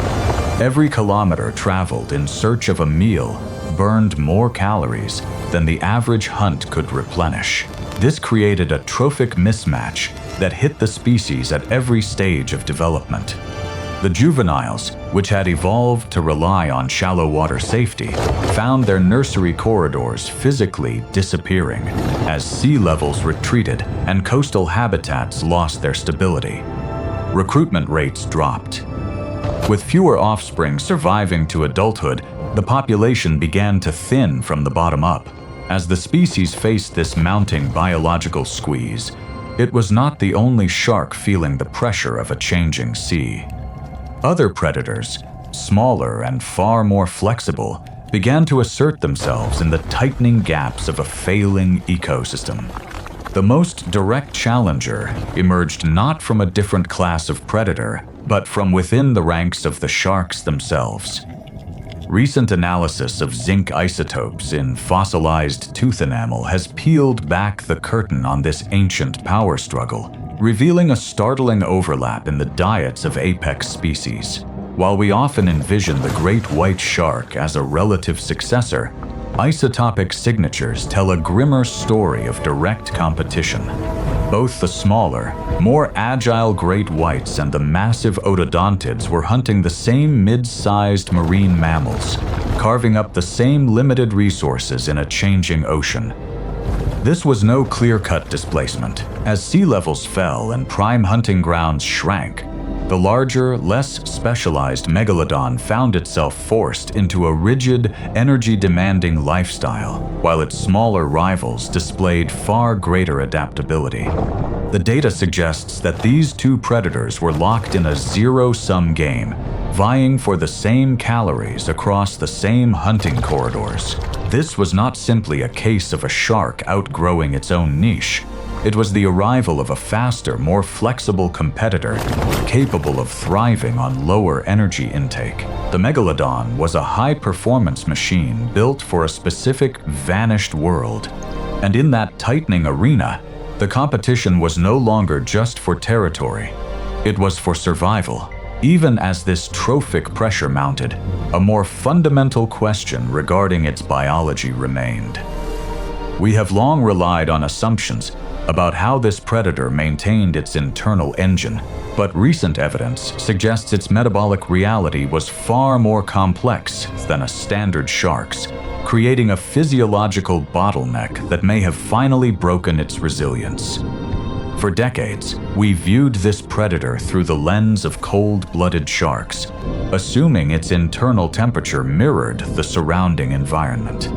Every kilometer traveled in search of a meal burned more calories than the average hunt could replenish. This created a trophic mismatch that hit the species at every stage of development. The juveniles, which had evolved to rely on shallow water safety, found their nursery corridors physically disappearing as sea levels retreated and coastal habitats lost their stability. Recruitment rates dropped. With fewer offspring surviving to adulthood, the population began to thin from the bottom up. As the species faced this mounting biological squeeze, it was not the only shark feeling the pressure of a changing sea. Other predators, smaller and far more flexible, began to assert themselves in the tightening gaps of a failing ecosystem. The most direct challenger emerged not from a different class of predator, but from within the ranks of the sharks themselves. Recent analysis of zinc isotopes in fossilized tooth enamel has peeled back the curtain on this ancient power struggle, revealing a startling overlap in the diets of apex species. While we often envision the great white shark as a relative successor, isotopic signatures tell a grimmer story of direct competition. Both the smaller, more agile great whites and the massive otodontids were hunting the same mid-sized marine mammals, carving up the same limited resources in a changing ocean. This was no clear-cut displacement. As sea levels fell and prime hunting grounds shrank, the larger, less specialized Megalodon found itself forced into a rigid, energy-demanding lifestyle, while its smaller rivals displayed far greater adaptability. The data suggests that these two predators were locked in a zero-sum game, vying for the same calories across the same hunting corridors. This was not simply a case of a shark outgrowing its own niche. It was the arrival of a faster, more flexible competitor capable of thriving on lower energy intake. The Megalodon was a high-performance machine built for a specific vanished world. And in that tightening arena, the competition was no longer just for territory. It was for survival. Even as this trophic pressure mounted, a more fundamental question regarding its biology remained. We have long relied on assumptions about how this predator maintained its internal engine, but recent evidence suggests its metabolic reality was far more complex than a standard shark's, creating a physiological bottleneck that may have finally broken its resilience. For decades, we viewed this predator through the lens of cold-blooded sharks, assuming its internal temperature mirrored the surrounding environment.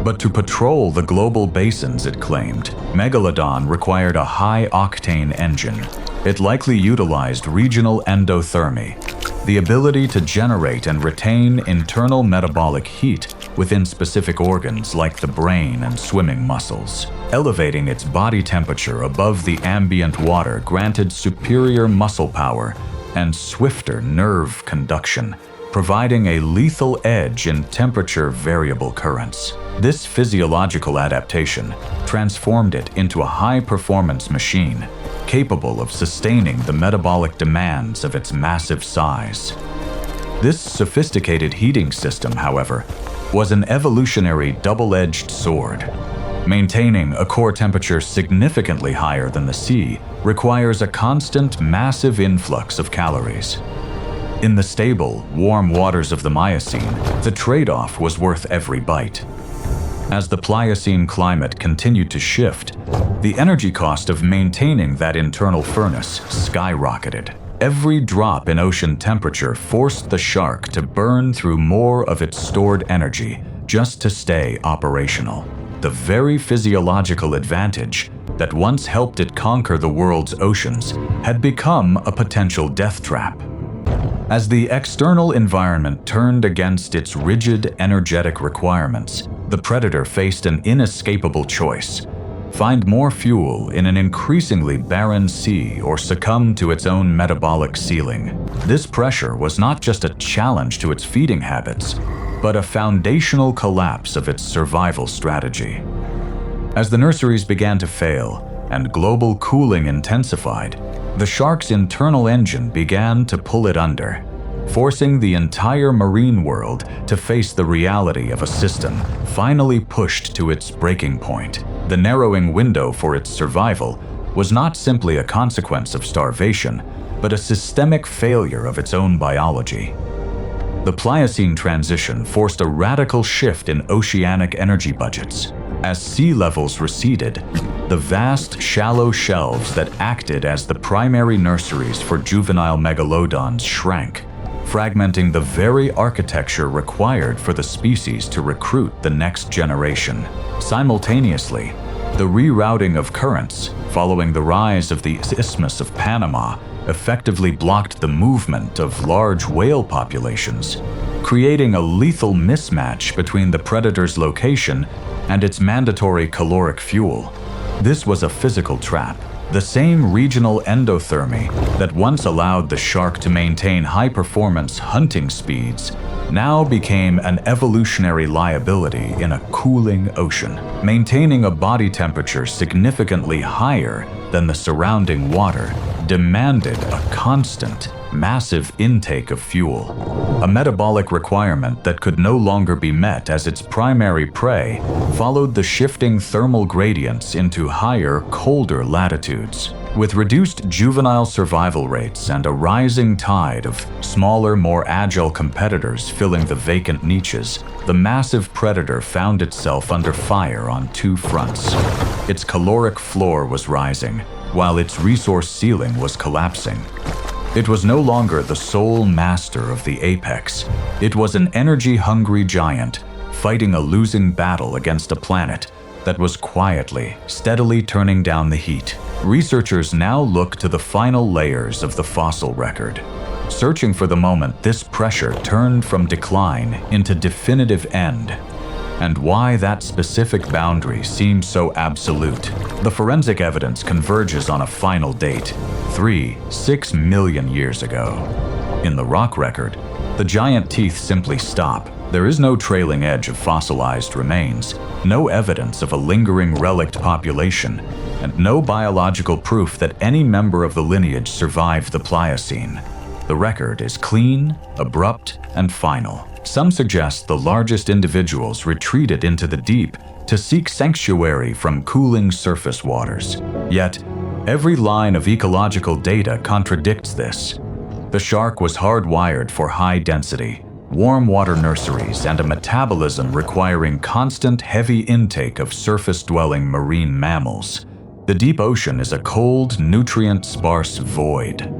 But to patrol the global basins it claimed, Megalodon required a high-octane engine. It likely utilized regional endothermy, the ability to generate and retain internal metabolic heat within specific organs like the brain and swimming muscles. Elevating its body temperature above the ambient water granted superior muscle power and swifter nerve conduction, providing a lethal edge in temperature-variable currents. This physiological adaptation transformed it into a high-performance machine, capable of sustaining the metabolic demands of its massive size. This sophisticated heating system, however, was an evolutionary double-edged sword. Maintaining a core temperature significantly higher than the sea requires a constant, massive influx of calories. In the stable, warm waters of the Miocene, the trade-off was worth every bite. As the Pliocene climate continued to shift, the energy cost of maintaining that internal furnace skyrocketed. Every drop in ocean temperature forced the shark to burn through more of its stored energy just to stay operational. The very physiological advantage that once helped it conquer the world's oceans had become a potential death trap. As the external environment turned against its rigid, energetic requirements, the predator faced an inescapable choice: find more fuel in an increasingly barren sea or succumb to its own metabolic ceiling. This pressure was not just a challenge to its feeding habits, but a foundational collapse of its survival strategy. As the nurseries began to fail and global cooling intensified, the shark's internal engine began to pull it under, forcing the entire marine world to face the reality of a system finally pushed to its breaking point. The narrowing window for its survival was not simply a consequence of starvation, but a systemic failure of its own biology. The Pliocene transition forced a radical shift in oceanic energy budgets. As sea levels receded, the vast, shallow shelves that acted as the primary nurseries for juvenile megalodons shrank, fragmenting the very architecture required for the species to recruit the next generation. Simultaneously, the rerouting of currents following the rise of the Isthmus of Panama effectively blocked the movement of large whale populations, creating a lethal mismatch between the predator's location and its mandatory caloric fuel. This was a physical trap. The same regional endothermy that once allowed the shark to maintain high-performance hunting speeds now became an evolutionary liability in a cooling ocean. Maintaining a body temperature significantly higher than the surrounding water demanded a constant, massive intake of fuel, a metabolic requirement that could no longer be met as its primary prey followed the shifting thermal gradients into higher, colder latitudes. With reduced juvenile survival rates and a rising tide of smaller, more agile competitors filling the vacant niches, the massive predator found itself under fire on two fronts. Its caloric floor was rising, while its resource ceiling was collapsing. It was no longer the sole master of the apex. It was an energy-hungry giant fighting a losing battle against a planet that was quietly, steadily turning down the heat. Researchers now look to the final layers of the fossil record, searching for the moment this pressure turned from decline into definitive end, and why that specific boundary seems so absolute. The forensic evidence converges on a final date, 6 million years ago. In the rock record, the giant teeth simply stop. There is no trailing edge of fossilized remains, no evidence of a lingering relict population, and no biological proof that any member of the lineage survived the Pliocene. The record is clean, abrupt, and final. Some suggest the largest individuals retreated into the deep to seek sanctuary from cooling surface waters. Yet, every line of ecological data contradicts this. The shark was hardwired for high density, warm water nurseries, and a metabolism requiring constant heavy intake of surface-dwelling marine mammals. The deep ocean is a cold, nutrient-sparse void.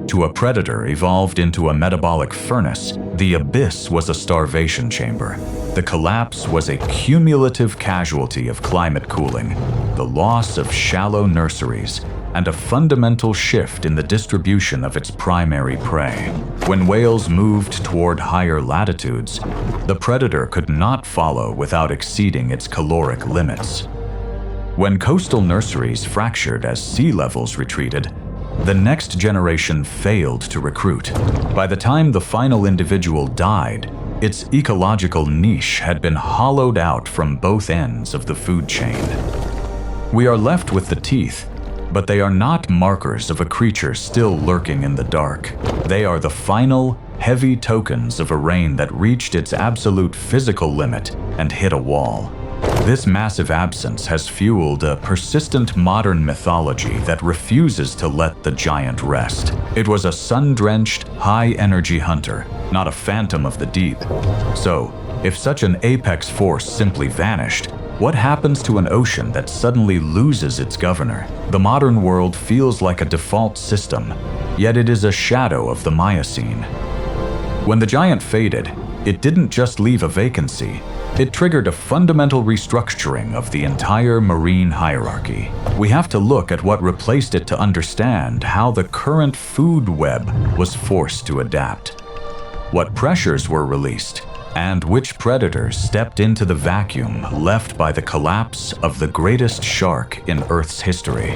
To a predator evolved into a metabolic furnace, the abyss was a starvation chamber. The collapse was a cumulative casualty of climate cooling, the loss of shallow nurseries, and a fundamental shift in the distribution of its primary prey. When whales moved toward higher latitudes, the predator could not follow without exceeding its caloric limits. When coastal nurseries fractured as sea levels retreated, the next generation failed to recruit. By the time the final individual died, its ecological niche had been hollowed out from both ends of the food chain. We are left with the teeth, but they are not markers of a creature still lurking in the dark. They are the final, heavy tokens of a reign that reached its absolute physical limit and hit a wall. This massive absence has fueled a persistent modern mythology that refuses to let the giant rest. It was a sun-drenched, high-energy hunter, not a phantom of the deep. So, if such an apex force simply vanished, what happens to an ocean that suddenly loses its governor? The modern world feels like a default system, yet it is a shadow of the Miocene. When the giant faded, it didn't just leave a vacancy. It triggered a fundamental restructuring of the entire marine hierarchy. We have to look at what replaced it to understand how the current food web was forced to adapt. What pressures were released, and which predators stepped into the vacuum left by the collapse of the greatest shark in Earth's history.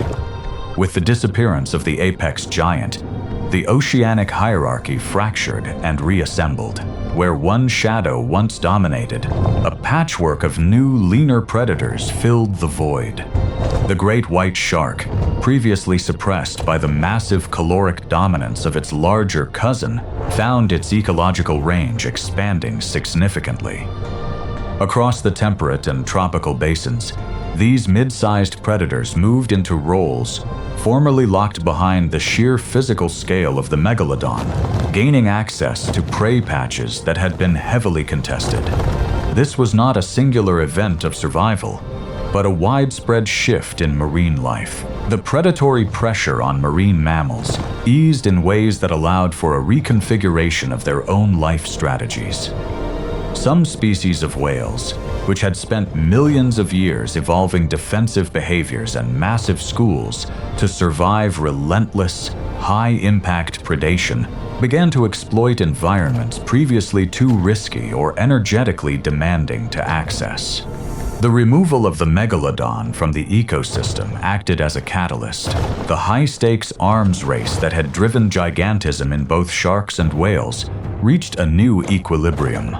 With the disappearance of the apex giant, the oceanic hierarchy fractured and reassembled. Where one shadow once dominated, a patchwork of new, leaner predators filled the void. The great white shark, previously suppressed by the massive caloric dominance of its larger cousin, found its ecological range expanding significantly. Across the temperate and tropical basins, these mid-sized predators moved into roles formerly locked behind the sheer physical scale of the Megalodon, gaining access to prey patches that had been heavily contested. This was not a singular event of survival, but a widespread shift in marine life. The predatory pressure on marine mammals eased in ways that allowed for a reconfiguration of their own life strategies. Some species of whales, which had spent millions of years evolving defensive behaviors and massive schools to survive relentless, high-impact predation, began to exploit environments previously too risky or energetically demanding to access. The removal of the Megalodon from the ecosystem acted as a catalyst. The high-stakes arms race that had driven gigantism in both sharks and whales reached a new equilibrium.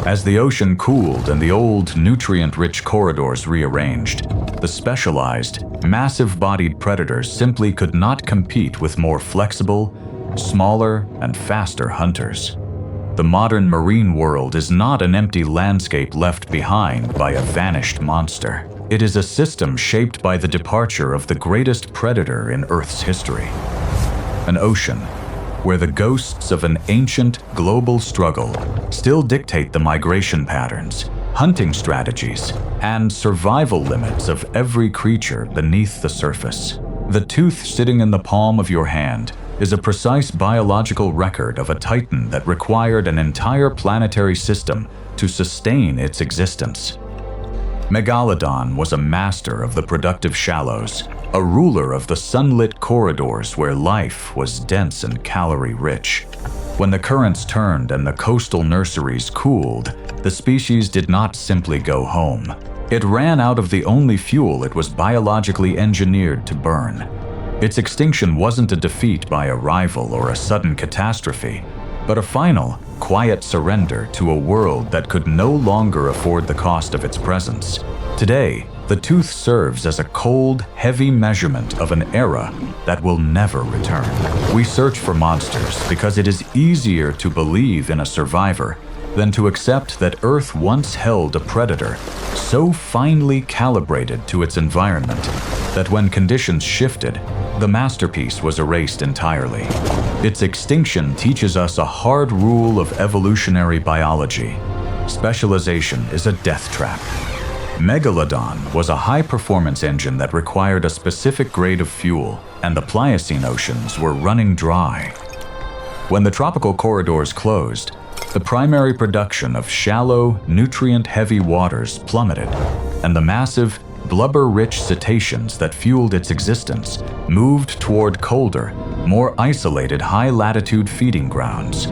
As the ocean cooled and the old nutrient-rich corridors rearranged, the specialized, massive-bodied predators simply could not compete with more flexible, smaller, and faster hunters. The modern marine world is not an empty landscape left behind by a vanished monster. It is a system shaped by the departure of the greatest predator in Earth's history. An ocean where the ghosts of an ancient global struggle still dictate the migration patterns, hunting strategies, and survival limits of every creature beneath the surface. The tooth sitting in the palm of your hand is a precise biological record of a titan that required an entire planetary system to sustain its existence. Megalodon was a master of the productive shallows, a ruler of the sunlit corridors where life was dense and calorie-rich. When the currents turned and the coastal nurseries cooled, the species did not simply go home. It ran out of the only fuel it was biologically engineered to burn. Its extinction wasn't a defeat by a rival or a sudden catastrophe, but a final, quiet surrender to a world that could no longer afford the cost of its presence. Today, the tooth serves as a cold, heavy measurement of an era that will never return. We search for monsters because it is easier to believe in a survivor than to accept that Earth once held a predator so finely calibrated to its environment that when conditions shifted, the masterpiece was erased entirely. Its extinction teaches us a hard rule of evolutionary biology. Specialization is a death trap. Megalodon was a high-performance engine that required a specific grade of fuel, and the Pliocene oceans were running dry. When the tropical corridors closed, the primary production of shallow, nutrient-heavy waters plummeted, and the massive, blubber-rich cetaceans that fueled its existence moved toward colder, more isolated high-latitude feeding grounds.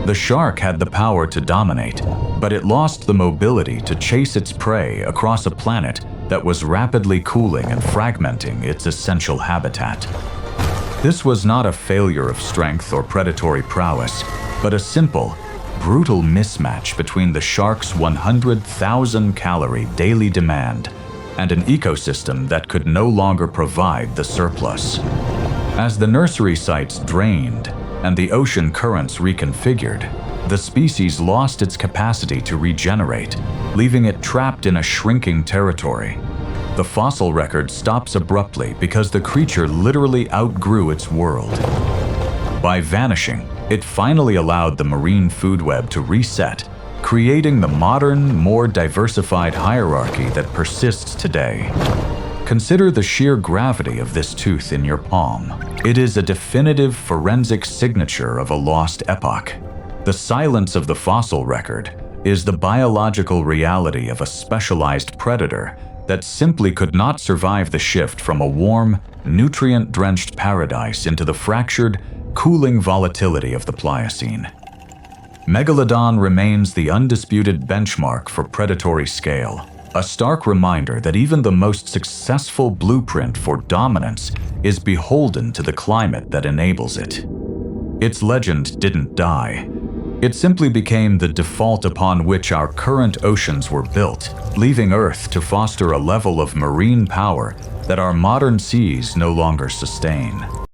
The shark had the power to dominate, but it lost the mobility to chase its prey across a planet that was rapidly cooling and fragmenting its essential habitat. This was not a failure of strength or predatory prowess, but a simple, brutal mismatch between the shark's 100,000-calorie daily demand and an ecosystem that could no longer provide the surplus. As the nursery sites drained and the ocean currents reconfigured, the species lost its capacity to regenerate, leaving it trapped in a shrinking territory. The fossil record stops abruptly because the creature literally outgrew its world. By vanishing, it finally allowed the marine food web to reset, creating the modern, more diversified hierarchy that persists today. Consider the sheer gravity of this tooth in your palm. It is a definitive forensic signature of a lost epoch. The silence of the fossil record is the biological reality of a specialized predator that simply could not survive the shift from a warm, nutrient-drenched paradise into the fractured, cooling volatility of the Pliocene. Megalodon remains the undisputed benchmark for predatory scale, a stark reminder that even the most successful blueprint for dominance is beholden to the climate that enables it. Its legend didn't die. It simply became the default upon which our current oceans were built, leaving Earth to foster a level of marine power that our modern seas no longer sustain.